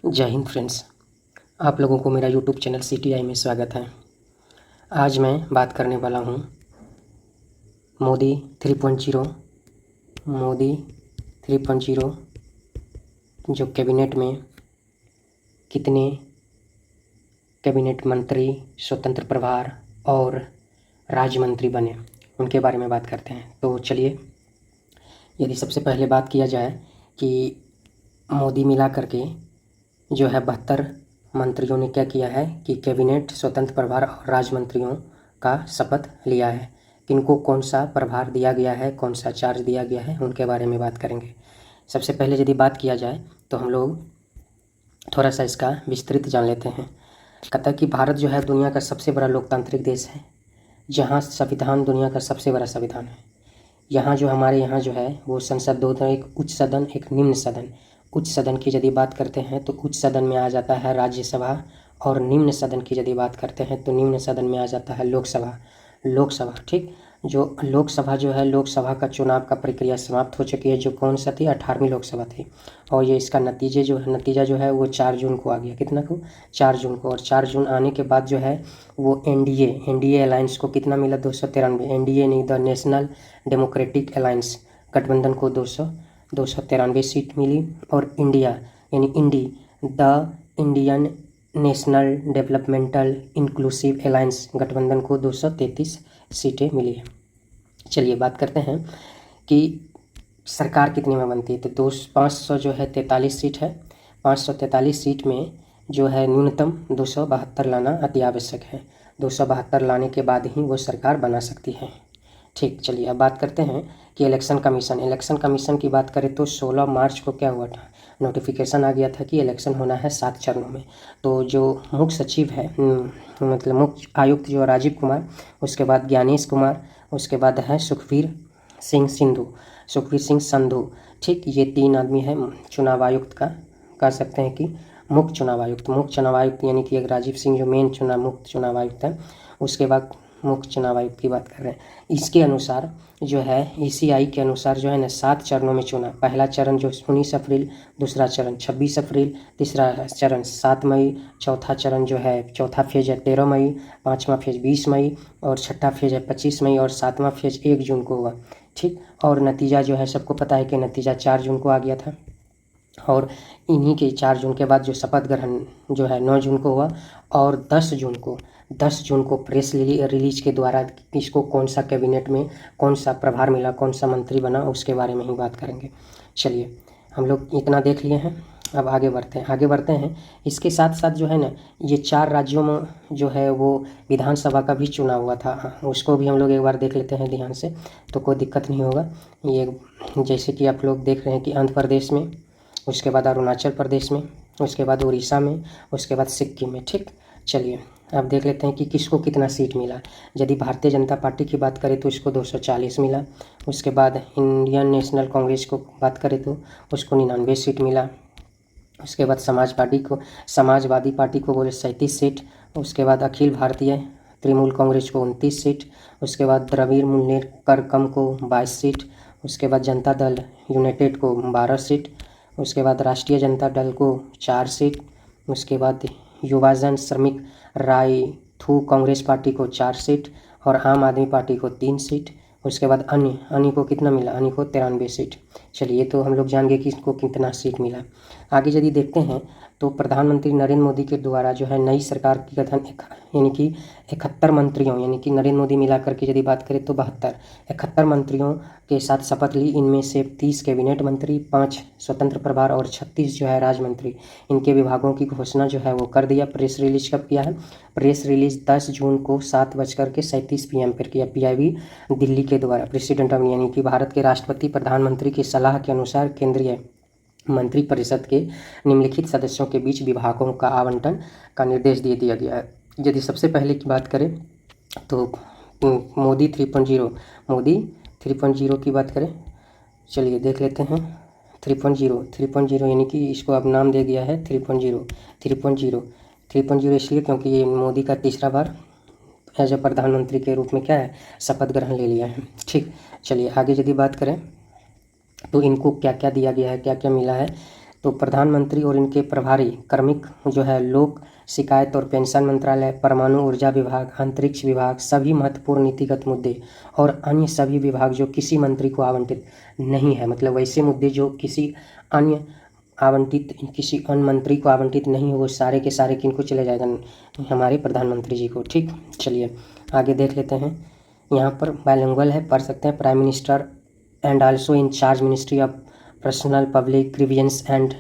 जय हिंद फ्रेंड्स। आप लोगों को मेरा यूट्यूब चैनल CTI में स्वागत है। आज मैं बात करने वाला हूँ मोदी 3.0 मोदी 3.0 जो कैबिनेट में कितने कैबिनेट मंत्री, स्वतंत्र प्रभार और राज्य मंत्री बने, उनके बारे में बात करते हैं। तो चलिए, यदि सबसे पहले बात किया जाए कि मोदी मिला करके जो है 72 मंत्रियों ने क्या किया है कि कैबिनेट, स्वतंत्र प्रभार और राज्य मंत्रियों का शपथ लिया है। किनको कौन सा प्रभार दिया गया है, कौन सा चार्ज दिया गया है, उनके बारे में बात करेंगे। सबसे पहले यदि बात किया जाए तो हम लोग थोड़ा सा इसका विस्तृत जान लेते हैं। कहता है कि भारत जो है दुनिया का सबसे बड़ा लोकतांत्रिक देश है, जहाँ संविधान दुनिया का सबसे बड़ा संविधान है। यहाँ जो हमारे यहाँ जो है वो संसद दो तरह, एक उच्च सदन, एक निम्न सदन। उच्च सदन की यदि बात करते हैं तो उच्च सदन में आ जाता है राज्यसभा, और निम्न सदन की यदि बात करते हैं तो निम्न सदन में आ जाता है लोकसभा। ठीक, जो लोकसभा जो है, लोकसभा का चुनाव का प्रक्रिया समाप्त हो चुकी है, जो कौन सा थी, 18वीं लोकसभा थी। और ये इसका नतीजा जो है वो 4 जून को आ गया। कितना को? 4 जून को। और 4 जून आने के बाद जो है वो एनडीए अलायंस को कितना मिला? 293। एनडीए नहीं, द नेशनल डेमोक्रेटिक अलायंस गठबंधन को 293 सीट मिली। और इंडिया यानी the Indian national developmental inclusive alliance गठबंधन को 233 सीटें मिली है। चलिए बात करते हैं कि सरकार कितने में बनती है। तो 500 जो है 43 सीट है। 543 सीट में जो है न्यूनतम 272 लाना अति आवश्यक है। 272 लाने के बाद ही वो सरकार बना सकती है। ठीक, चलिए अब बात करते हैं कि इलेक्शन कमीशन की बात करें तो 16 मार्च को क्या हुआ था? नोटिफिकेशन आ गया था कि इलेक्शन होना है 7 चरणों में। तो जो मुख्य सचिव है, मतलब मुख्य आयुक्त जो राजीव कुमार, उसके बाद ज्ञानेश कुमार, उसके बाद है सुखबीर सिंह संधू। ठीक, ये 3 आदमी है चुनाव आयुक्त का, कह सकते हैं कि मुख्य चुनाव आयुक्त यानी कि एक राजीव सिंह जो मुख्य चुनाव आयुक्त है, उसके बाद मुख्य चुनाव आयुक्त की बात कर रहे हैं। इसके अनुसार जो है ECI के अनुसार जो है ना 7 चरणों में चुना। पहला चरण जो 19 अप्रैल, दूसरा चरण 26 अप्रैल, तीसरा चरण 7 मई, चौथा चरण जो है, चौथा फेज है 13 मई, पाँचवा फेज 20 मई, और छठा फेज है 25 मई, और 7वां फेज 1 जून को हुआ। ठीक, और नतीजा जो है सबको पता है कि नतीजा 4 जून को आ गया था। और इन्हीं के 4 जून के बाद जो शपथ ग्रहण जो है 9 जून को हुआ। और 10 जून को प्रेस रिलीज के द्वारा किसको कौन सा कैबिनेट में कौन सा प्रभार मिला, कौन सा मंत्री बना, उसके बारे में ही बात करेंगे। चलिए, हम लोग इतना देख लिए हैं, अब आगे बढ़ते हैं। इसके साथ साथ जो है ना, ये 4 राज्यों में जो है वो विधानसभा का भी चुनाव हुआ था, उसको भी हम लोग एक बार देख लेते हैं ध्यान से, तो कोई दिक्कत नहीं होगा। ये जैसे कि आप लोग देख रहे हैं कि आंध्र प्रदेश में, उसके बाद अरुणाचल प्रदेश में, उसके बाद उड़ीसा में, उसके बाद सिक्किम में। ठीक, चलिए अब देख लेते हैं कि किसको कितना सीट मिला। यदि भारतीय जनता पार्टी की बात करें तो इसको 240 मिला। उसके बाद इंडियन नेशनल कांग्रेस को बात करें तो उसको 99 सीट मिला। उसके बाद समाजवादी पार्टी को बोले 37 सीट। उसके बाद अखिल भारतीय तृणमूल कांग्रेस को 29 सीट। उसके बाद द्रविड़ मुन्नेत्र कड़कम को 22 सीट। उसके बाद जनता दल यूनाइटेड को 12 सीट। उसके बाद राष्ट्रीय जनता दल को 4 सीट। उसके बाद युवाजन श्रमिक रायथू कांग्रेस पार्टी को 4 सीट, और आम आदमी पार्टी को 3 सीट। उसके बाद अन्य को कितना मिला? अन्य को 93 सीट। चलिए, तो हम लोग जान गए कि इसको कितना सीट मिला। आगे यदि देखते हैं तो प्रधानमंत्री नरेंद्र मोदी के द्वारा जो है नई सरकार की गठन यानी कि 71 मंत्रियों, यानी कि नरेंद्र मोदी मिला करके यदि बात करें तो 71 मंत्रियों के साथ शपथ ली। इनमें से 30 कैबिनेट मंत्री, 5 स्वतंत्र प्रभार और 36 जो है राज्य मंत्री। इनके विभागों की घोषणा जो है वो कर दिया। प्रेस रिलीज कब किया है? प्रेस रिलीज 10 जून को 7:37 PM पर किया, PIB दिल्ली के द्वारा। प्रेसिडेंट यानी कि भारत के राष्ट्रपति प्रधानमंत्री की सलाह के अनुसार केंद्रीय मंत्रिपरिषद के निम्नलिखित सदस्यों के बीच विभागों का आवंटन का निर्देश दे दिया गया है। यदि सबसे पहले की बात करें तो मोदी 3.0 की बात करें, चलिए देख लेते हैं। 3.0 यानी कि इसको अब नाम दे दिया है 3.0 इसलिए क्योंकि ये मोदी का तीसरा बार एज ए प्रधानमंत्री के रूप में क्या है, शपथ ग्रहण ले लिया है। ठीक, चलिए आगे यदि बात करें तो इनको क्या क्या दिया गया है, क्या क्या मिला है। तो प्रधानमंत्री और इनके प्रभारी कार्मिक जो है लोक शिकायत और पेंशन मंत्रालय, परमाणु ऊर्जा विभाग, अंतरिक्ष विभाग, सभी महत्वपूर्ण नीतिगत मुद्दे और अन्य सभी विभाग जो किसी मंत्री को आवंटित नहीं है, मतलब वैसे मुद्दे जो किसी अन्य मंत्री को आवंटित नहीं हो, वो सारे के सारे किनको चले जाएगा, हमारे प्रधानमंत्री जी को। ठीक, चलिए आगे देख लेते हैं। यहाँ पर बाइलिंगुअल है, पढ़ सकते हैं। Prime minister and also in charge ministry of personnel public grievance and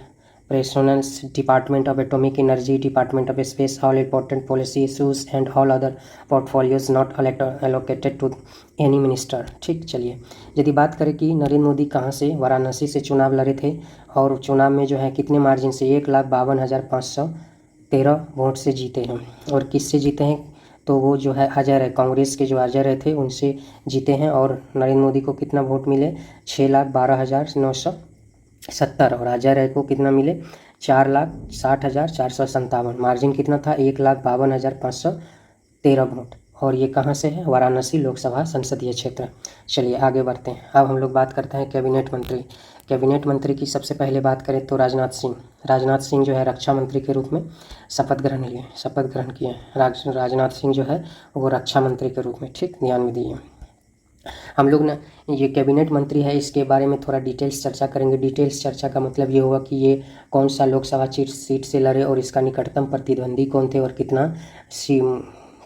Personals, Department of Atomic Energy, Department of Space, all important policy issues and all other portfolios not allocated to any minister। ठीक, चलिए यदि बात करें कि नरेंद्र मोदी कहाँ से, वाराणसी से चुनाव लड़े थे और चुनाव में जो है कितने मार्जिन से, 1,52,513 वोट से जीते हैं। और किससे जीते हैं, तो वो जो है अजय राय, कांग्रेस के जो अजय राय थे उनसे जीते हैं। और नरेंद्र मोदी को कितना वोट मिले, 6,12,970 और अजय राय को कितना मिले, 4,60,457। मार्जिन कितना था, 1,52,513 वोट। और ये कहाँ से है, वाराणसी लोकसभा संसदीय क्षेत्र। चलिए आगे बढ़ते हैं। अब हम लोग बात करते हैं कैबिनेट मंत्री। कैबिनेट मंत्री की सबसे पहले बात करें तो राजनाथ सिंह जो है रक्षा मंत्री के रूप में शपथ ग्रहण किए। राजनाथ सिंह जो है वो रक्षा मंत्री के रूप में, ठीक, ध्यान में दिए। हम लोग ना ये कैबिनेट मंत्री है, इसके बारे में थोड़ा डिटेल्स चर्चा करेंगे। डिटेल्स चर्चा का मतलब ये होगा कि ये कौन सा लोकसभा सीट से लड़े और इसका निकटतम प्रतिद्वंदी कौन थे और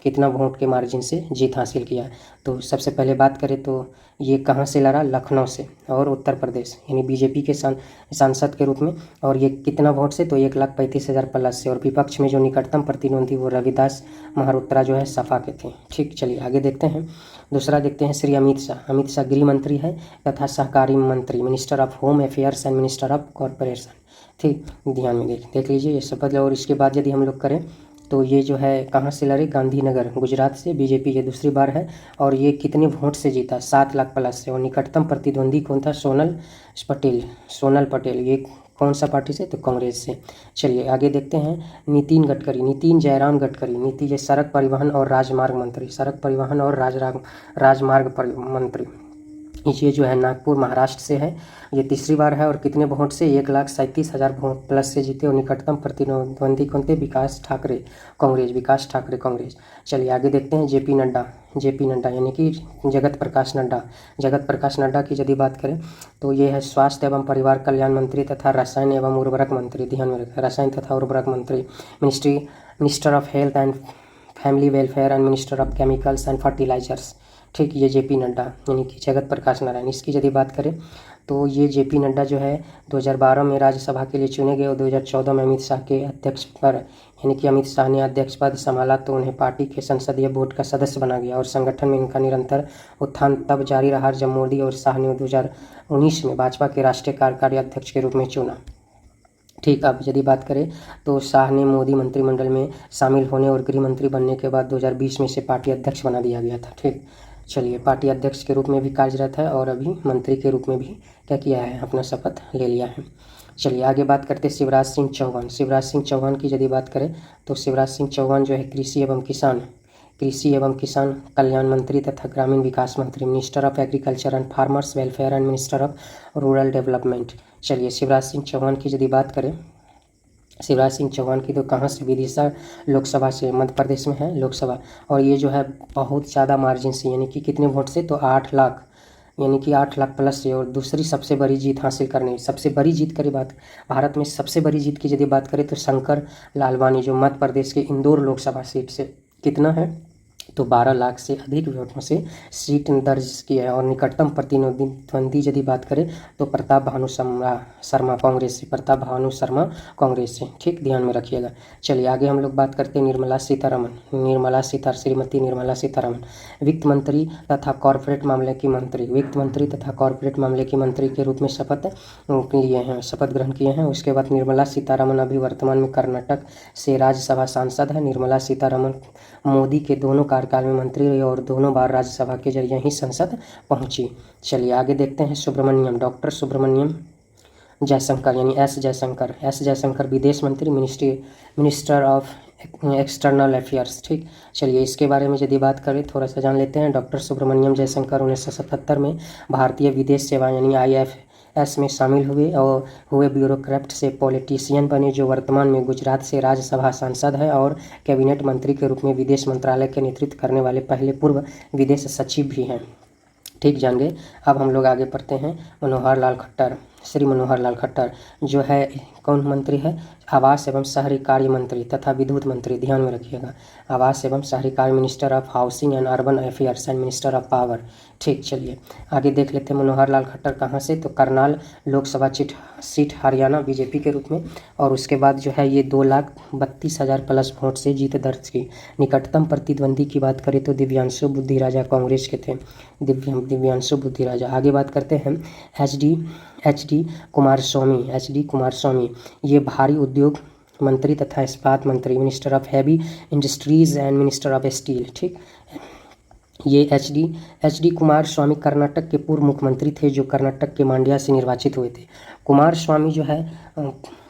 कितना वोट के मार्जिन से जीत हासिल किया। तो सबसे पहले बात करें तो ये कहाँ से लड़ा, लखनऊ से और उत्तर प्रदेश, यानी बीजेपी के सांसद के रूप में। और ये कितना वोट से, तो 1,35,000 प्लस से। और विपक्ष में जो निकटतम प्रतिद्वंदी वो रविदास मल्होत्रा जो है सपा के थे। ठीक, चलिए आगे देखते हैं। दूसरा देखते हैं श्री अमित शाह गृह मंत्री है तथा सहकारी मंत्री, minister of home affairs and minister of corporation. ठीक, ध्यान में देख लीजिए ये शपथ। और इसके बाद यदि हम लोग करें तो ये जो है कहाँ से लड़े, गांधीनगर गुजरात से, बीजेपी ये दूसरी बार है। और ये कितने वोट से जीता, 7 लाख प्लस से। और निकटतम प्रतिद्वंदी कौन था, सोनल पटेल। ये कौन सा पार्टी से, तो कांग्रेस से। चलिए आगे देखते हैं। नितिन जयराम गडकरी, ये सड़क परिवहन और राजमार्ग मंत्री। ये जो है नागपुर महाराष्ट्र से है। ये तीसरी बार है और कितने वोट से, 1,37,000 वोट प्लस से जीते। और निकटतम प्रतिद्वंदी कौन थे, विकास ठाकरे कांग्रेस। चलिए आगे देखते हैं। जेपी नड्डा यानी कि जगत प्रकाश नड्डा की यदि बात करें तो ये है स्वास्थ्य एवं परिवार कल्याण मंत्री तथा रसायन एवं उर्वरक मंत्री। ध्यान में रखें, रसायन तथा उर्वरक मंत्री। Minister of health and family welfare and minister of chemicals and fertilisers. ठीक, ये जेपी नड्डा यानी कि जगत प्रकाश नारायण। इसकी यदि बात करें तो ये जेपी नड्डा जो है 2012 में राज्यसभा के लिए चुने गए और 2014 में अमित शाह के अध्यक्ष पर, यानी कि अमित शाह ने अध्यक्ष पद संभाला तो उन्हें पार्टी के संसदीय बोर्ड का सदस्य बना गया। और संगठन में इनका निरंतर उत्थान तब जारी रहा जब मोदी और शाह ने 2019 में भाजपा के राष्ट्रीय कार्यकारी अध्यक्ष के रूप में चुना। ठीक, अब यदि बात करें तो शाह ने मोदी मंत्रिमंडल में शामिल होने और गृह मंत्री बनने के बाद 2020 में से पार्टी अध्यक्ष बना दिया गया था। ठीक, चलिए पार्टी अध्यक्ष के रूप में भी कार्यरत है और अभी मंत्री के रूप में भी क्या किया है, अपना शपथ ले लिया है। चलिए आगे बात करते हैं शिवराज सिंह चौहान की यदि बात करें तो शिवराज सिंह चौहान जो है कृषि एवं किसान कल्याण मंत्री तथा ग्रामीण विकास मंत्री, minister of agriculture and farmers welfare and minister of rural development. चलिए शिवराज सिंह चौहान की यदि बात करें, शिवराज सिंह चौहान की तो कहाँ से, विदिशा लोकसभा से, मध्य प्रदेश में है लोकसभा। और ये जो है बहुत ज़्यादा मार्जिन से, यानी कि कितने वोट से, तो 8 लाख, यानी कि 8 लाख प्लस से। और दूसरी सबसे बड़ी जीत हासिल करने, सबसे बड़ी जीत की बात, भारत में सबसे बड़ी जीत की यदि बात करें तो शंकर लालवानी जो मध्य प्रदेश के इंदौर लोकसभा सीट से कितना है, तो 12 लाख से अधिक वोटों से सीट दर्ज की है। और निकटतम प्रतिद्वंदी यदि बात करें तो प्रताप भानु शर्मा कांग्रेस कांग्रेस से। ठीक, ध्यान में रखिएगा। चलिए आगे हम लोग बात करते हैं श्रीमती निर्मला सीतारमण, वित्त मंत्री तथा कॉरपोरेट मामले की मंत्री के रूप में शपथ ग्रहण किए हैं। उसके बाद निर्मला सीतारमण अभी वर्तमान में कर्नाटक से राज्यसभा सांसद है। निर्मला सीतारमण मोदी के दोनों कार्यकाल में मंत्री रही और दोनों बार राज्यसभा के जरिए ही संसद पहुंची। चलिए आगे देखते हैं। डॉक्टर सुब्रमण्यम जयशंकर यानी एस जयशंकर विदेश मंत्री, मिनिस्टर ऑफ एक्सटर्नल अफेयर्स। ठीक, चलिए इसके बारे में यदि बात करें थोड़ा सा जान लेते हैं। डॉक्टर सुब्रमण्यम जयशंकर 1977 में भारतीय विदेश सेवा यानी एस में शामिल हुए और हुए ब्यूरोक्रेट से पॉलिटिशियन बने, जो वर्तमान में गुजरात से राज्यसभा सांसद है और कैबिनेट मंत्री के रूप में विदेश मंत्रालय के नेतृत्व करने वाले पहले पूर्व विदेश सचिव भी हैं। ठीक जान गए। अब हम लोग आगे पढ़ते हैं। मनोहर लाल खट्टर, श्री मनोहर लाल खट्टर जो है कौन मंत्री है? आवास एवं शहरी कार्य मंत्री तथा विद्युत मंत्री, ध्यान में रखिएगा। आवास एवं शहरी कार्य, minister of housing and urban affairs and minister of power. ठीक, चलिए आगे देख लेते हैं। मनोहर लाल खट्टर कहाँ से? तो करनाल लोकसभा सीट हरियाणा बीजेपी के रूप में, और उसके बाद जो है ये 2,32,000 प्लस वोट से जीत दर्ज की। निकटतम प्रतिद्वंदी की बात करें तो दिव्यांशु बुद्धि राजा कांग्रेस के थे, दिव्यांशु बुद्धि राजा। आगे बात करते हैं एच डी कुमारस्वामी, ये भारी उद्योग मंत्री तथा इस्पात मंत्री, minister of heavy industries and minister of steel. ठीक, ये एच डी कुमारस्वामी कर्नाटक के पूर्व मुख्यमंत्री थे, जो कर्नाटक के मांड्या से निर्वाचित हुए थे। कुमारस्वामी जो है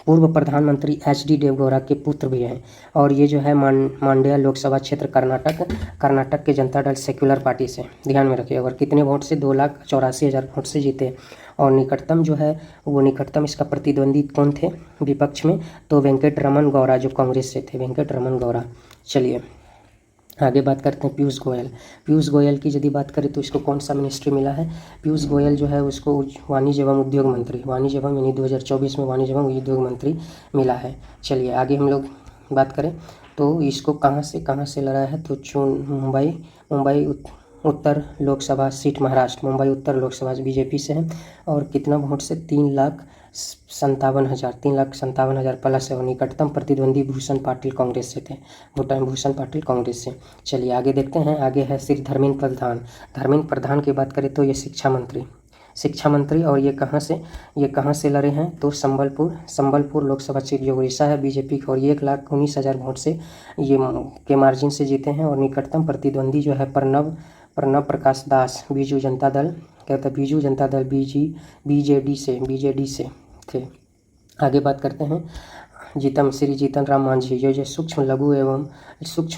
पूर्व प्रधानमंत्री एच डी देवगौड़ा के पुत्र भी हैं, और ये जो है मांड्या लोकसभा क्षेत्र कर्नाटक के जनता दल सेक्युलर पार्टी से, ध्यान में रखिए। और कितने वोट से? 2,84,000 वोट से जीते। और निकटतम जो है वो निकटतम इसका प्रतिद्वंदी कौन थे विपक्ष में? तो वेंकट रमन गौड़ा, जो कांग्रेस से थे, वेंकट रमन गौड़ा। चलिए आगे बात करते हैं पीयूष गोयल की यदि बात करें तो इसको कौन सा मिनिस्ट्री मिला है? पीयूष गोयल जो है उसको वाणिज्य एवं उद्योग मंत्री, वाणिज्य एवं यानी 2024 में वाणिज्य एवं उद्योग मंत्री मिला है। चलिए आगे हम लोग बात करें तो इसको कहाँ से लड़ा है? तो मुंबई उत्तर लोकसभा सीट महाराष्ट्र, मुंबई उत्तर लोकसभा बीजेपी से है, और कितना वोट से? 3,57,000 प्लस है। और निकटतम प्रतिद्वंदी भूषण पाटिल कांग्रेस से थे, भूषण पाटिल कांग्रेस से। चलिए आगे देखते हैं। आगे है श्री धर्मेंद्र प्रधान की बात करें तो ये शिक्षा मंत्री, और ये कहाँ से लड़े हैं? तो संबलपुर लोकसभा सीट जो उड़ीसा है बीजेपी की, और 1,19,000 वोट से ये के मार्जिन से जीते हैं। और निकटतम प्रतिद्वंदी जो है प्रणब प्रकाश दास, बीजू जनता दल बीजेडी से थे। आगे बात करते हैं श्री जीतन राम मांझी, जो सूक्ष्म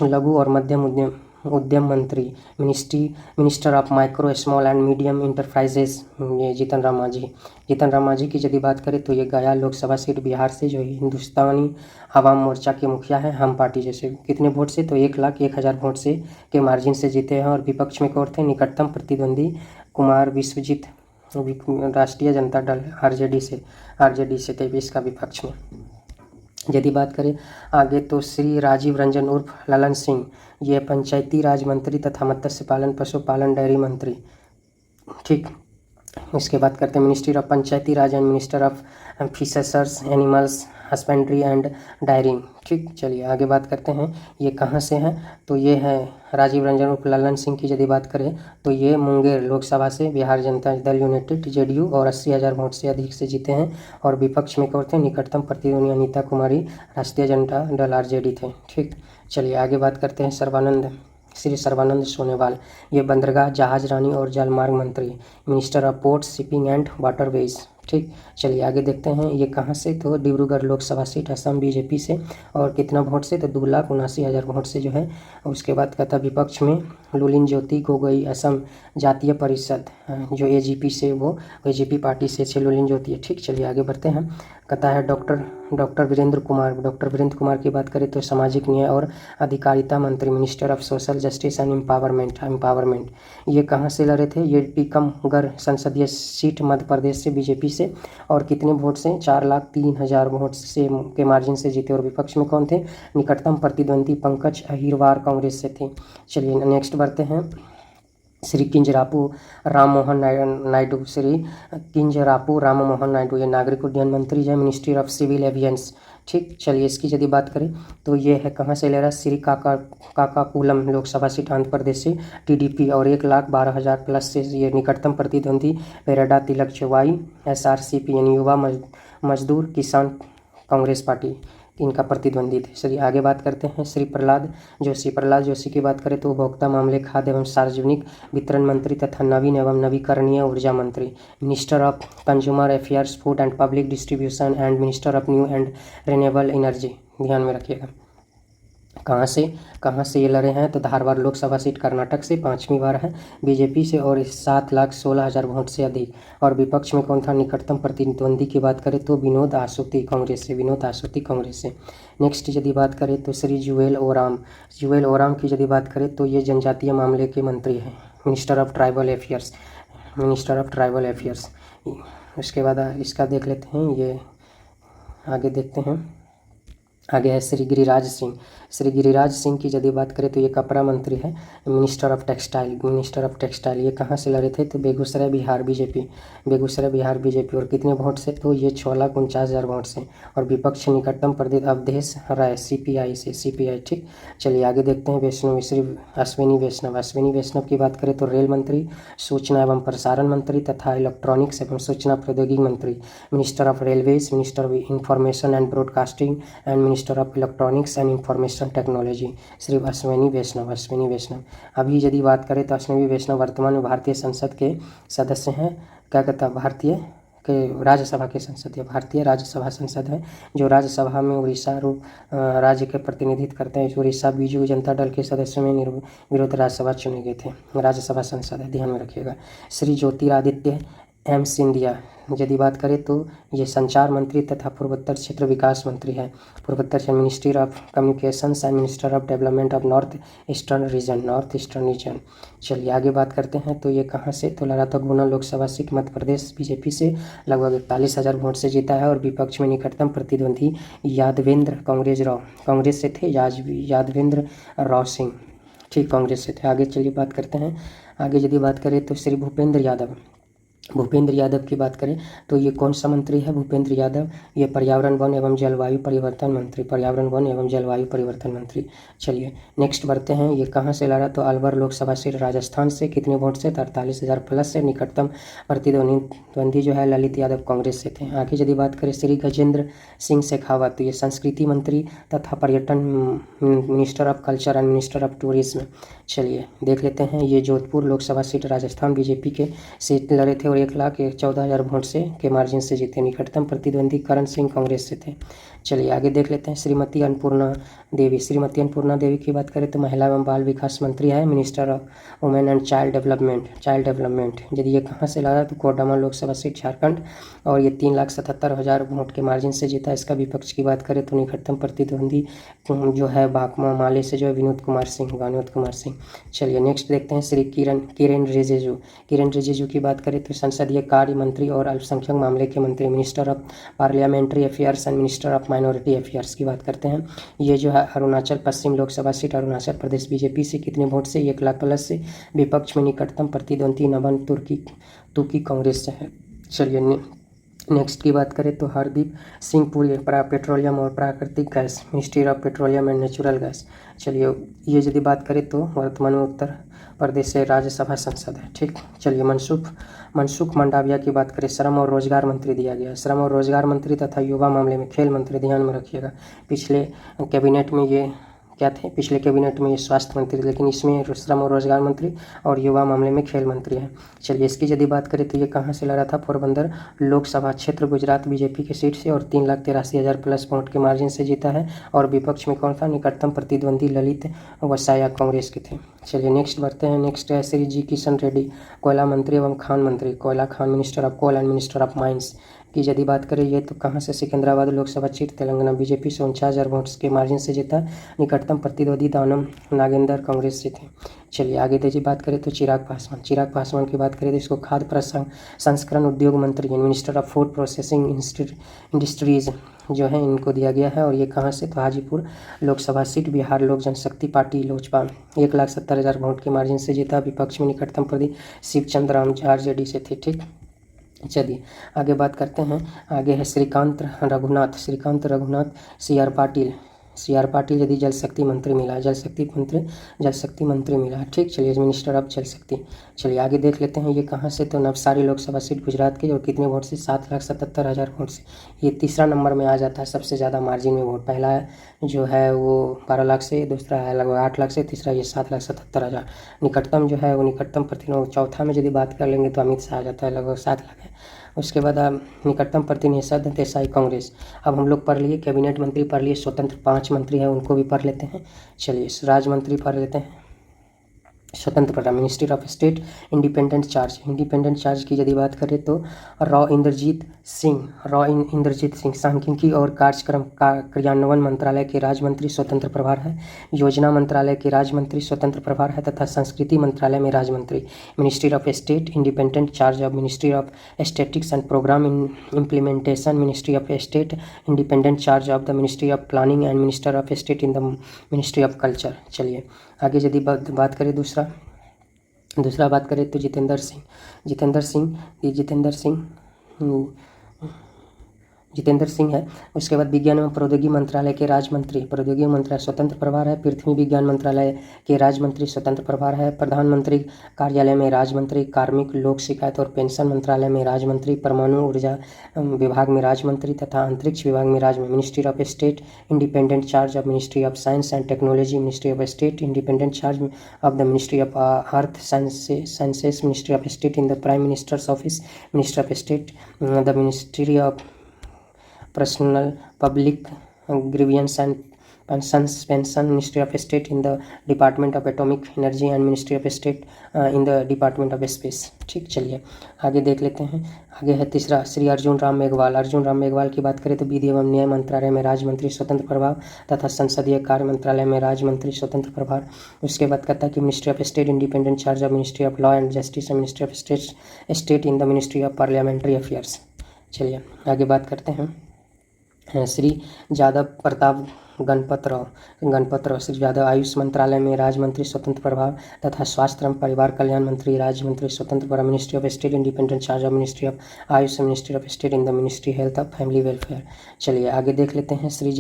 लघु और मध्यम उद्यम मंत्री, minister of micro small and medium enterprises, ये जीतन राम मांझी की यदि बात करें तो ये गया लोकसभा सीट बिहार से, जो हिंदुस्तानी आवाम मोर्चा के मुखिया हैं, हम पार्टी जैसे। कितने वोट से? तो 1,01,000 वोट से के मार्जिन से जीते हैं। और विपक्ष में कौन थे? निकटतम प्रतिद्वंदी कुमार विश्वजीत, राष्ट्रीय जनता दल आरजेडी से थे इसका विपक्ष में। यदि बात करें आगे तो श्री राजीव रंजन उर्फ ललन सिंह, ये पंचायती राज मंत्री तथा मत्स्य पालन पशुपालन डेयरी मंत्री। ठीक, इसके बाद करते हैं ministry of Panchayati Raj and minister of fishers animals husbandry and dairying. ठीक, चलिए आगे बात करते हैं ये कहाँ से हैं? तो ये है राजीव रंजन उर्फ ललन सिंह की यदि बात करें तो ये मुंगेर लोकसभा से बिहार जनता दल यूनाइटेड जेडीयू, और 80,000 वोट से अधिक से जीते हैं। और विपक्ष में कौन थे? निकटतम प्रतिद्वंदी अनीता कुमारी, राष्ट्रीय जनता दल आरजेडी थे। ठीक, चलिए आगे बात करते हैं श्री सर्बानंद सोनोवाल, ये बंदरगाह, जहाज रानी और जलमार्ग मंत्री, minister of port shipping and waterways. ठीक, चलिए आगे देखते हैं ये कहाँ से? तो डिब्रूगढ़ लोकसभा सीट असम बीजेपी से, और कितना वोट से? तो 2,79,000 वोट से जो है। उसके बाद कहता विपक्ष में लुलिन ज्योति गोगोई, असम जातीय परिषद, जो एजीपी से, वो एजीपी पार्टी से लुलिन ज्योति है। ठीक, चलिए आगे बढ़ते हैं। कहता है डॉक्टर वीरेंद्र कुमार की बात करें तो सामाजिक न्याय और अधिकारिता मंत्री, minister of social justice and empowerment. ये कहाँ से लड़े थे? ये टीकमगढ़ संसदीय सीट मध्य प्रदेश से बीजेपी से, और कितने वोट से? 4,03,000 वोट से के मार्जिन से जीते। और विपक्ष में कौन थे? निकटतम प्रतिद्वंदी पंकज अहिरवार कांग्रेस से थे। चलिए नेक्स्ट बढ़ते हैं। श्री किंजरापू राम मोहन नायडू, ये नागरिक उड्डयन मंत्री है, मिनिस्ट्री ऑफ सिविल एवियंस। ठीक, चलिए इसकी यदि बात करें तो ये है कहाँ से ले रहा? श्री काकाकुलम लोकसभा सीट आंध्र प्रदेश से टीडीपी, और 1,12,000 प्लस से ये निकटतम प्रतिद्वंदी पेरेडा तिलक चौवाई, एसआरसीपी यानी युवा मजदूर किसान कांग्रेस पार्टी, इनका प्रतिद्वंदी थे। चलिए आगे बात करते हैं श्री प्रहलाद जोशी की बात करें तो उपभोक्ता मामले, खाद्य एवं सार्वजनिक वितरण मंत्री तथा नवीन एवं नवीकरणीय ऊर्जा मंत्री, minister of consumer affairs, food and public distribution and minister of new and renewable energy, ध्यान में रखिएगा। कहाँ से ये लड़े हैं तो धारवाड़ लोकसभा सीट कर्नाटक से 5वीं बार है बीजेपी से, और 7,16,000 वोट से अधिक। और विपक्ष में कौन था निकटतम प्रतिद्वंदी की बात करें तो विनोद आसुती कांग्रेस से। नेक्स्ट यदि बात करें तो श्री जुएल ओराम की यदि बात करें तो ये जनजातीय मामले के मंत्री हैं, मिनिस्टर ऑफ ट्राइबल अफेयर्स। उसके बाद इसका देख लेते हैं, ये आगे देखते हैं। आगे है श्री गिरिराज सिंह की यदि बात करें तो ये कपड़ा मंत्री है, मिनिस्टर ऑफ टेक्सटाइल। ये कहाँ से लड़े थे तो बेगूसराय बिहार बीजेपी, और कितने वोट से तो ये 6,49,000 वोट से। और विपक्ष निकटतम प्रतिद्वंदी अवधेश राय सीपीआई। ठीक, चलिए आगे देखते हैं। श्री अश्विनी वैष्णव की बात करें तो रेल मंत्री, सूचना एवं प्रसारण मंत्री तथा इलेक्ट्रॉनिक्स एवं सूचना प्रौद्योगिकी मंत्री, minister of railways, minister of information and broadcasting and minister of electronics and information technology, Shri Ashwini Vaishnaw. अभी यदि बात करें तो अश्विनी वैष्णव वर्तमान में भारतीय संसद के सदस्य हैं। क्या कहता है, भारतीय राज्यसभा संसद है, जो राज्यसभा में उड़ीसा राज्य के प्रतिनिधित्व करते हैं। उड़ीसा बीजू जनता दल के सदस्यों में विरोध राज्यसभा चुने गए थे। राज्यसभा संसद है, ध्यान में रखिएगा। श्री ज्योतिरादित्य एम सिंधिया यदि बात करें तो ये संचार मंत्री तथा पूर्वोत्तर क्षेत्र विकास मंत्री है। Ministry of communications and minister of development of north eastern region. चलिए आगे बात करते हैं तो ये कहाँ से तो लड़ा था गुना लोकसभा सीट मध्य प्रदेश बीजेपी से लगभग 41,000 वोट से जीता है। और विपक्ष में निकटतम प्रतिद्वंदी यादवेंद्र कांग्रेस से थे, यादवेंद्र राव सिंह, ठीक, कांग्रेस से थे। आगे चलिए बात करते हैं। आगे यदि बात करें तो श्री भूपेंद्र यादव की बात करें तो ये कौन सा मंत्री है भूपेंद्र यादव, ये पर्यावरण वन एवं जलवायु परिवर्तन मंत्री। चलिए नेक्स्ट बढ़ते हैं। ये कहाँ से लड़ा तो अलवर लोकसभा सीट राजस्थान से, कितने वोट से 43,000 प्लस से। निकटतम प्रतिद्वंदी जो है ललित यादव कांग्रेस से थे। आगे यदि बात करें श्री गजेंद्र सिंह शेखावत, ये संस्कृति मंत्री तथा पर्यटन, minister of culture and minister of tourism. चलिए देख लेते हैं। ये जोधपुर लोकसभा सीट राजस्थान बीजेपी के सीट लड़े थे और 1,14,000 वोट से के मार्जिन से जीते। निकटतम प्रतिद्वंदी करण सिंह कांग्रेस से थे। चलिए आगे देख लेते हैं। श्रीमती अन्नपूर्णा देवी की बात करें तो महिला एवं बाल विकास मंत्री है, minister of women and child development. यदि ये कहाँ से लड़ा तो कोडरमा लोकसभा सीट झारखंड, और ये 3,77,000 वोट के मार्जिन से जीता। इसका विपक्ष की बात करें तो निकटतम प्रतिद्वंदी जो है बाकमा माले से जो है विनोद कुमार सिंह। चलिए नेक्स्ट देखते हैं। श्री किरेन रिजिजू की बात करें तो संसदीय कार्य मंत्री और अल्पसंख्यक मामले के मंत्री, minister of parliamentary affairs and minister of minority affairs की बात करते हैं। ये जो है अरुणाचल पश्चिम लोकसभा सीट अरुणाचल प्रदेश बीजेपी से, कितने वोट से 1,00,000 प्लस से। विपक्ष में निकटतम प्रतिद्वंदी नमन तुर्की कांग्रेस से है। चलिए नेक्स्ट की बात करें तो हरदीप सिंह पुरी पेट्रोलियम और प्राकृतिक gas, ministry of petroleum and natural gas. चलिए ये यदि बात करें तो वर्तमान में उत्तर प्रदेश से राज्यसभा संसद है, ठीक। चलिए मनसुख मंडाविया की बात करें, श्रम और रोजगार मंत्री दिया गया। श्रम और रोजगार मंत्री तथा युवा मामले में खेल मंत्री, ध्यान में रखिएगा। पिछले कैबिनेट में ये क्या थे, पिछले कैबिनेट में ये स्वास्थ्य मंत्री, लेकिन इसमें श्रम और रोजगार मंत्री और युवा मामले में खेल मंत्री हैं। चलिए इसकी यदि बात करें तो ये कहाँ से लड़ा था, पोरबंदर लोकसभा क्षेत्र गुजरात बीजेपी की सीट से, और 3,83,000 प्लस वोट के मार्जिन से जीता है। और विपक्ष में कौन था, निकटतम प्रतिद्वंदी ललित वसाया कांग्रेस के थे। चलिए नेक्स्ट बढ़ते हैं। नेक्स्ट है श्री जी किशन रेड्डी, कोयला मंत्री एवं खान मंत्री, minister of coal and minister of mines की यदि बात करें ये तो कहाँ से, सिकंदराबाद लोकसभा सीट तेलंगाना बीजेपी से 49,000 वोट्स के मार्जिन से जीता। निकटतम प्रतिद्वंदी दानम नागेंद्र कांग्रेस से थे। चलिए आगे देखिए बात करें तो चिराग पासवान की बात करें तो इसको खाद्य प्रसंस्करण उद्योग मंत्री, minister of food processing industries जो है इनको दिया गया है। और ये कहाँ से तो हाजीपुर लोकसभा सीट बिहार लोक जनशक्ति पार्टी लोजपा 1,70,000 वोट के मार्जिन से जीता। विपक्ष में निकटतम प्रति शिवचंद्र राम आरजेडी से थे, ठीक। चलिए आगे बात करते हैं। आगे है श्रीकांत रघुनाथ सी आर पाटिल यदि जल शक्ति मंत्री मिला, ठीक। चलिए मिनिस्टर ऑफ जल शक्ति। चलिए आगे देख लेते हैं। ये कहाँ से तो नवसारी लोकसभा सीट गुजरात की, और कितने वोट से, 7,77,000 वोट से। ये तीसरा नंबर में आ जाता है सबसे ज़्यादा मार्जिन में वोट। पहला जो है वो 12 लाख से, दूसरा है लगभग 8 लाख से, तीसरा ये 7,77,000। निकटतम जो है वो निकटतम प्रतिद्वंदी, चौथा में यदि बात कर लेंगे तो अमित शाह आ जाता है, लगभग 7 लाख है। उसके बाद निकटतम प्रतिनिधि देसाई कांग्रेस। अब हम लोग पढ़ लिए कैबिनेट मंत्री पढ़ लिए, स्वतंत्र 5 मंत्री हैं उनको भी पढ़ लेते हैं। चलिए राज्य मंत्री पढ़ लेते हैं। स्वतंत्र प्रधान ministry of state independent charge की यदि बात करें तो रॉ इंद्रजीत सिंह सांख्यिकी और कार्यक्रम का क्रियान्वयन मंत्रालय के राज्य मंत्री स्वतंत्र प्रभार है। योजना मंत्रालय के राज्य मंत्री स्वतंत्र प्रभार है तथा संस्कृति मंत्रालय में राज्य मंत्री। Ministry of state independent charge of ministry of statistics and programme implementation. Ministry of state independent charge of the ministry of planning and minister of state in the ministry of culture. चलिए आगे यदि बात करें दूसरा बात करें तो जितेंद्र सिंह है। उसके बाद विज्ञान एवं प्रौद्योगिकी मंत्रालय के राज्य मंत्री, प्रौद्योगिकी मंत्रालय स्वतंत्र प्रभार है। पृथ्वी विज्ञान मंत्रालय के राज्य मंत्री स्वतंत्र प्रभार है। प्रधानमंत्री कार्यालय में राज्य मंत्री, कार्मिक लोक शिकायत और पेंशन मंत्रालय में राज्य मंत्री, परमाणु ऊर्जा विभाग में राज्य मंत्री तथा अंतरिक्ष विभाग में राज्य मंत्री। Ministry of state independent charge of ministry of science and technology. Ministry of state independent charge of the ministry of earth sciences. Ministry of state in the prime minister's office. Ministry of state the ministry of personnel public grievance and pension. Ministry of state in the department of atomic energy and ministry of state in the department of space. ठीक, चलिए आगे देख लेते हैं। आगे है तीसरा श्री अर्जुन राम मेघवाल की बात करें तो विधि एवं न्याय मंत्रालय में राज्य मंत्री स्वतंत्र प्रभार तथा संसदीय कार्य मंत्रालय में राज्य मंत्री स्वतंत्र प्रभार। उसके बाद कहता है कि ministry of state independent charge of ministry of law and justice and ministry of state in the ministry of parliamentary affairs. चलिए आगे बात करते हैं। श्री यादव प्रताप गणपत राव श्री यादव आयुष मंत्रालय में राज्य मंत्री स्वतंत्र प्रभार तथा स्वास्थ्य एवं परिवार कल्याण मंत्री राज्य मंत्री स्वतंत्र प्रभार। Ministry of state independent charge of ministry of Ayush ministry of state in the ministry health of family welfare. चलिए आगे देख लेते हैं। श्री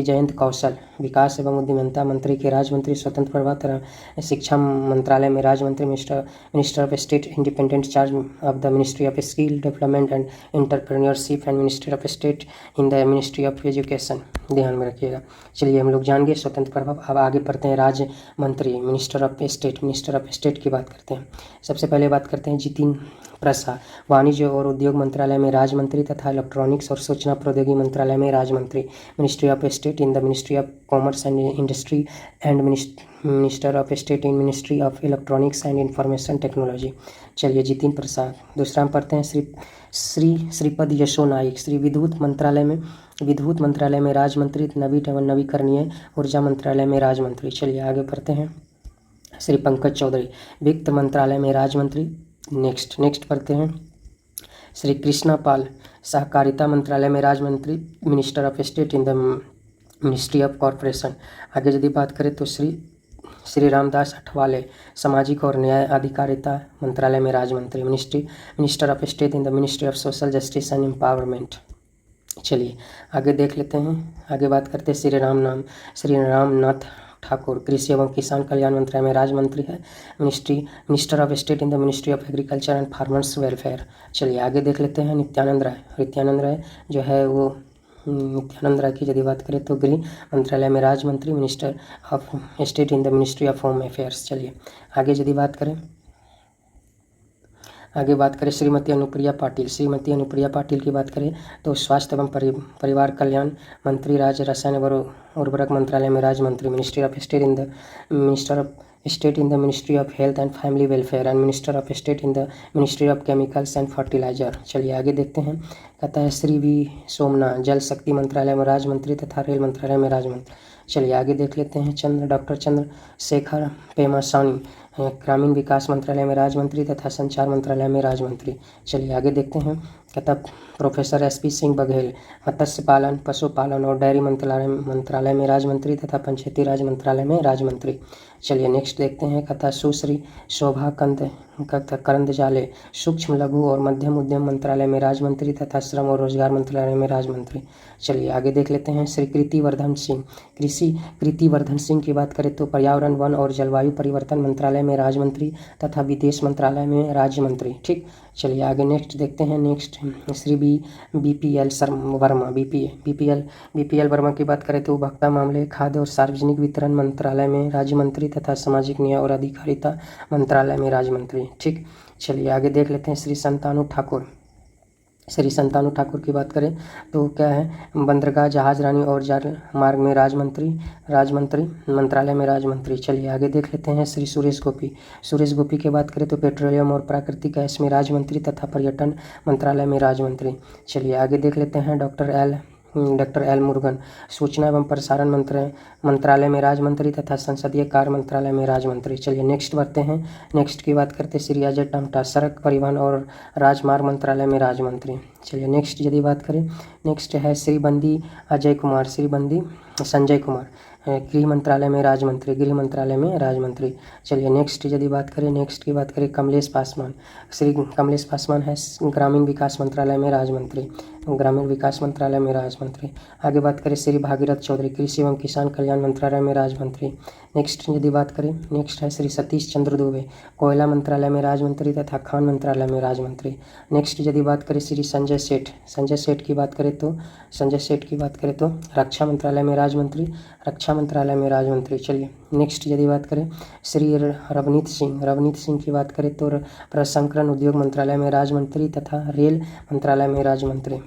जयंत कौशल विकास एवं उद्यमिता मंत्री के राज्य मंत्री स्वतंत्र प्रभार तथा शिक्षा मंत्रालय में राज्य मंत्री। Minister of state independent charge of the ministry of skill development and entrepreneurship and ministry of state in the ministry of education. ध्यान में रखिएगा। चलिए हम लोग जान गए स्वतंत्र प्रभार। अब आगे पढ़ते हैं राज्य मंत्री मिनिस्टर ऑफ स्टेट की बात करते हैं। सबसे पहले बात करते हैं जितेंद्र प्रसाद वाणिज्य और उद्योग मंत्रालय में राज्य मंत्री तथा इलेक्ट्रॉनिक्स और सूचना प्रौद्योगिकी मंत्रालय में राज्य मंत्री। Ministry of state in the ministry of commerce and industry and minister of state in ministry of electronics and information technology. चलिए जितेंद्र प्रसाद। दूसरा हम पढ़ते हैं श्रीपद यशो नाइक विद्युत मंत्रालय में राज्य मंत्री, नवीन एवं नवीकरणीय ऊर्जा मंत्रालय में राज्य मंत्री। चलिए आगे पढ़ते हैं। श्री पंकज चौधरी वित्त मंत्रालय में राज्य मंत्री। नेक्स्ट पढ़ते हैं। श्री कृष्णा पाल सहकारिता मंत्रालय में राज्य मंत्री, minister of state in the ministry of corporation. आगे यदि बात करें तो श्री रामदास अठवाले सामाजिक और न्याय अधिकारिता मंत्रालय में राज्य मंत्री। Minister of state in the ministry of social justice and empowerment. चलिए आगे देख लेते हैं। आगे बात करते हैं श्री रामनाथ ठाकुर कृषि एवं किसान कल्याण मंत्रालय में राज्य मंत्री है। Minister of state in the ministry of agriculture and farmers welfare. चलिए आगे देख लेते हैं। नित्यानंद राय जो है वो नित्यानंद राय की यदि बात करें तो गृह मंत्रालय में राज्य मंत्री, minister of state in the ministry of home affairs. चलिए आगे यदि बात करें श्रीमती अनुप्रिया पाटिल की बात करें तो स्वास्थ्य एवं परिवार कल्याण मंत्री, राज्य रसायन एवं उर्वरक मंत्रालय में राज्य मंत्री। Minister of state in the ministry of health and family welfare and minister of state in the ministry of chemicals and fertiliser. चलिए आगे देखते हैं। कहता है श्री वी सोमनाथ जल शक्ति मंत्रालय में राज्य मंत्री तथा रेल मंत्रालय में राज्य मंत्री। चलिए आगे देख लेते हैं। डॉक्टर चंद्रशेखर पेमासानी ग्रामीण विकास मंत्रालय में राज्य मंत्री तथा संचार मंत्रालय में राज्य मंत्री। चलिए आगे देखते हैं। कहता प्रोफेसर SP सिंह बघेल मत्स्य पालन, पशुपालन और डेयरी मंत्रालय में राज्य मंत्री तथा पंचायती राज मंत्रालय में राज्य मंत्री। चलिए नेक्स्ट देखते हैं। कहता सुश्री शोभा करंदजाले सूक्ष्म लघु और मध्यम उद्यम मंत्रालय में राज्य मंत्री तथा श्रम और रोजगार मंत्रालय में राज्य मंत्री। चलिए आगे देख लेते हैं। श्री कृतिवर्धन सिंह की बात करें तो पर्यावरण वन और जलवायु परिवर्तन मंत्रालय में राज्य मंत्री तथा विदेश मंत्रालय में राज्य मंत्री। ठीक, चलिए आगे नेक्स्ट देखते हैं। श्री BPL वर्मा की बात करें तो उपभोक्ता मामले, खाद्य और सार्वजनिक वितरण मंत्रालय में राज्य मंत्री तथा सामाजिक न्याय और अधिकारिता मंत्रालय में राज्य मंत्री। ठीक, चलिए आगे देख लेते हैं। श्री संतानु ठाकुर श्री संतानु ठाकुर की बात करें तो क्या है, बंदरगाह, जहाज रानी और जल मार्ग में राजमंत्री मंत्रालय में राजमंत्री। चलिए आगे देख लेते हैं श्री सुरेश गोपी की बात करें तो पेट्रोलियम और प्राकृतिक गैस में राजमंत्री तथा पर्यटन मंत्रालय में राजमंत्री। चलिए आगे देख लेते हैं डॉक्टर एल मुरुगन, सूचना एवं प्रसारण मंत्रालय में राजमंत्री तथा संसदीय कार्य मंत्रालय में राजमंत्री। चलिए नेक्स्ट बढ़ते हैं। नेक्स्ट की बात करते हैं श्री अजय टम्टा, सड़क परिवहन और राजमार्ग मंत्रालय में राजमंत्री। चलिए नेक्स्ट यदि बात करें, नेक्स्ट है श्री बंदी संजय कुमार, गृह मंत्रालय में राजमंत्री। चलिए नेक्स्ट यदि बात करें, नेक्स्ट की बात करें कमलेश पासवान है ग्रामीण विकास मंत्रालय में राजमंत्री। आगे बात करें श्री भागीरथ चौधरी, कृषि एवं किसान कल्याण मंत्रालय में राजमंत्री। नेक्स्ट यदि बात करें, नेक्स्ट है श्री सतीश चंद्र दुबे, कोयला मंत्रालय में राजमंत्री तथा खान मंत्रालय में राजमंत्री। नेक्स्ट यदि बात करें श्री संजय सेठ की बात करें तो रक्षा मंत्रालय में राजमंत्री। चलिए नेक्स्ट यदि बात करें श्री रवनीत सिंह की बात करें तो प्रसंस्करण उद्योग मंत्रालय में राजमंत्री तथा रेल मंत्रालय में राजमंत्री।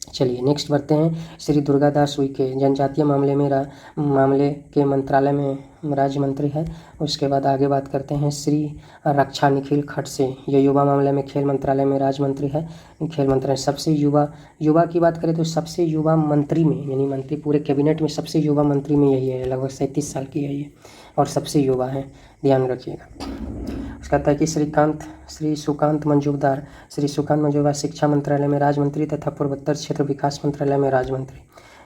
चलिए नेक्स्ट बढ़ते हैं श्री दुर्गादास उइके, जनजातीय मामले के मंत्रालय में राज्य है। उसके बाद आगे बात करते हैं श्री रक्षा निखिल खड़से, ये युवा मामले में खेल मंत्रालय में राजमंत्री है। खेल मंत्रालय सबसे युवा की बात करें तो सबसे युवा मंत्री में, यानी मंत्री पूरे कैबिनेट में सबसे युवा मंत्री में यही है, लगभग 37 साल की है ये और सबसे युवा है, ध्यान रखिएगा। उसका कहता है कि श्री सुकांत मंजूरदार शिक्षा मंत्रालय में राजमंत्री तथा पूर्वोत्तर क्षेत्र विकास मंत्रालय में राजमंत्री।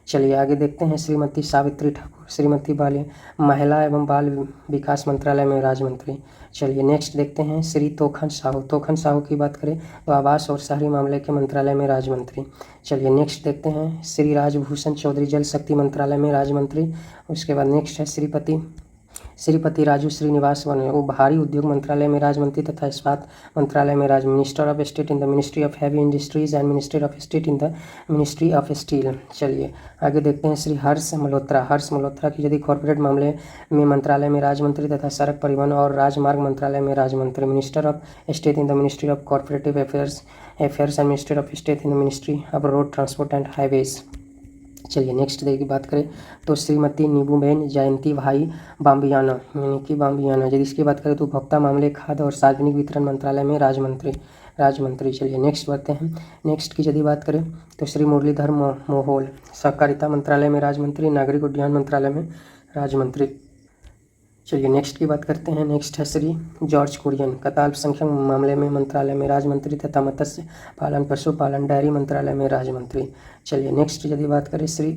चलिए आगे देखते हैं श्रीमती सावित्री ठाकुर, महिला एवं बाल विकास मंत्रालय में राजमंत्री। चलिए नेक्स्ट देखते हैं श्री तोखन साहू की बात करें तो आवास और शहरी मामले के मंत्रालय में राजमंत्री। चलिए नेक्स्ट देखते हैं श्री राजभूषण चौधरी, जल शक्ति मंत्रालय में राजमंत्री। उसके बाद नेक्स्ट है श्रीपति राजू श्रीनिवास वन, वो भारी उद्योग मंत्रालय में राजमंत्री तथा इस्पात मंत्रालय में minister of state in the ministry of heavy industries and minister of state in the ministry of steel. चलिए आगे देखते हैं श्री हर्ष मल्होत्रा की यदि कॉर्पोरेट मामले में मंत्रालय में राजमंत्री तथा सड़क परिवहन और राजमार्ग मंत्रालय में राजमंत्री, minister of state in the ministry of corporative affairs and minister of state in the ministry of road transport and highways. चलिए नेक्स्ट डे की बात करें तो श्रीमती नीबूबेन जयंती भाई बाम्बियाना यदि इसकी बात करें तो उपभोक्ता मामले, खाद्य और सार्वजनिक वितरण मंत्रालय में राजमंत्री। चलिए नेक्स्ट बढ़ते हैं। नेक्स्ट की यदि बात करें तो श्री मुरलीधर मोहोल, सहकारिता मंत्रालय में राजमंत्री, नागरिक उड्डयन मंत्रालय में राजमंत्री। चलिए नेक्स्ट की बात करते हैं। नेक्स्ट है श्री जॉर्ज कुरियन, कताल अल्पसंख्यक मामले में मंत्रालय में राजमंत्री तथा मत्स्य पालन पशुपालन डेयरी मंत्रालय में राजमंत्री। चलिए नेक्स्ट यदि बात करें श्री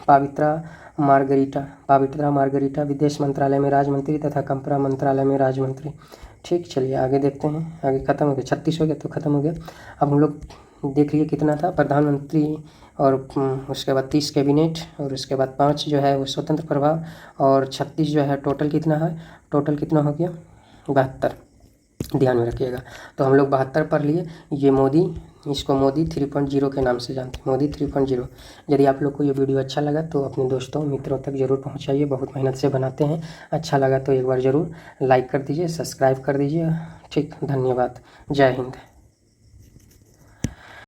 पावित्रा मार्गरीटा विदेश मंत्रालय में राजमंत्री तथा कंपरा मंत्रालय में राजमंत्री। ठीक, चलिए आगे देखते हैं। आगे खत्म हो गया, 36 हो गया तो खत्म हो गया। अब हम लोग देख लिए कितना था, प्रधानमंत्री और उसके बाद 30 कैबिनेट और उसके बाद 5 जो है वो स्वतंत्र प्रभार और 36 जो है टोटल कितना हो गया 72, ध्यान में रखिएगा। तो हम लोग 72 पढ़ लिए। ये इसको मोदी 3.0 के नाम से जानते हैं, मोदी 3.0। यदि आप लोग को ये वीडियो अच्छा लगा तो अपने दोस्तों मित्रों तक ज़रूर पहुंचाइए, बहुत मेहनत से बनाते हैं। अच्छा लगा तो एक बार ज़रूर लाइक कर दीजिए, सब्सक्राइब कर दीजिए। ठीक, धन्यवाद, जय हिंद।